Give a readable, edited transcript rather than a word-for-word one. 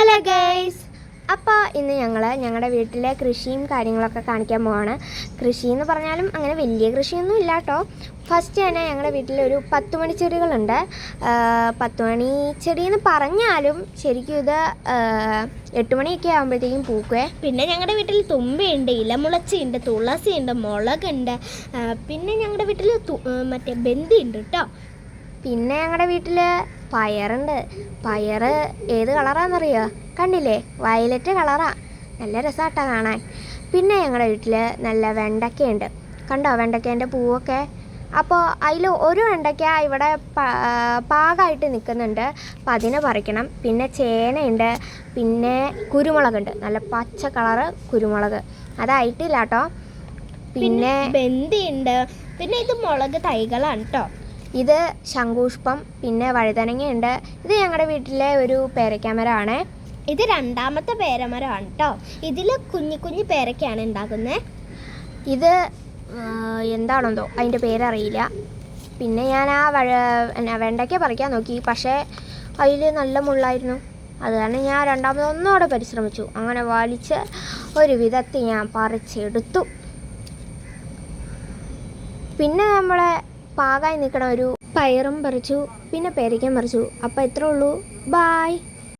Hello guys, അപ്പോൾ ഇന്ന് ഞങ്ങളുടെ വീട്ടിലെ കൃഷിയും കാര്യങ്ങളൊക്കെ കാണിക്കാൻ പോവാണ്. കൃഷി എന്ന് പറഞ്ഞാലും അങ്ങനെ വലിയ കൃഷിയൊന്നും ഇല്ല കേട്ടോ. ഫസ്റ്റ് തന്നെ ഞങ്ങളുടെ വീട്ടിലൊരു 10 മണി ചെടികളുണ്ട്. 10 മണി ചെടി എന്ന് പറഞ്ഞാലും ശരിക്കും ഇത് 8 മണിയൊക്കെ ആകുമ്പോഴത്തേക്കും പൂക്കുവേ. പിന്നെ ഞങ്ങളുടെ വീട്ടിൽ തുമ്പയുണ്ട്, ഇലമുളച്ചിയുണ്ട്, തുളസിയുണ്ട്, മുളകുണ്ട്. പിന്നെ ഞങ്ങളുടെ വീട്ടിൽ മറ്റേ ബന്ദിയുണ്ട് കേട്ടോ. പിന്നെ ഞങ്ങളുടെ വീട്ടിൽ പയറുണ്ട്. പയർ ഏത് കളറാണെന്നറിയോ? കണ്ടില്ലേ, വയലറ്റ് കളറാണ്. നല്ല രസമായിട്ടാണ് കാണാൻ. പിന്നെ ഞങ്ങളുടെ വീട്ടിൽ നല്ല വെണ്ടയ്ക്കയുണ്ട്. കണ്ടോ വെണ്ടയ്ക്കേൻ്റെ പൂവൊക്കെ? അപ്പോൾ അതിൽ ഒരു വെണ്ടയ്ക്ക ഇവിടെ പാകമായിട്ട് നിൽക്കുന്നുണ്ട്. അപ്പം അതിനെ പറിക്കണം. പിന്നെ ചേനയുണ്ട്, പിന്നെ കുരുമുളകുണ്ട്, നല്ല പച്ച കളറ് കുരുമുളക്, അതായിട്ടില്ല കേട്ടോ. പിന്നെ ബന്ദിയുണ്ട്. പിന്നെ ഇത് മുളക് തൈകളാണ് കേട്ടോ. ഇത് ശംഖുപുഷ്പം, പിന്നെ വഴുതനങ്ങയുണ്ട്. ഇത് ഞങ്ങളുടെ വീട്ടിലെ ഒരു പേരയ്ക്കാമരമാണ്. ഇത് രണ്ടാമത്തെ പേരമരമാണ് കേട്ടോ. ഇതിൽ കുഞ്ഞു കുഞ്ഞു പേരയ്ക്കാണ് ഉണ്ടാക്കുന്നത്. ഇത് എന്താണെന്തോ അതിൻ്റെ പേരറിയില്ല. പിന്നെ ഞാൻ ആ വെണ്ടയ്ക്ക പറിക്കാൻ നോക്കി, പക്ഷേ അതിൽ നല്ല മുള്ളായിരുന്നു. അത് കാരണം ഞാൻ രണ്ടാമതൊന്നുകൂടെ പരിശ്രമിച്ചു. അങ്ങനെ വലിച്ച് ഒരു വിധത്തിൽ ഞാൻ പറിച്ചെടുത്തു. പിന്നെ നമ്മളെ പാകമായി നിൽക്കണ ഒരു പയറും പറിച്ചു, പിന്നെ പേരയ്ക്കയും പറിച്ചു. അപ്പോൾ ഇത്രേ ഉള്ളൂ. ബായ്.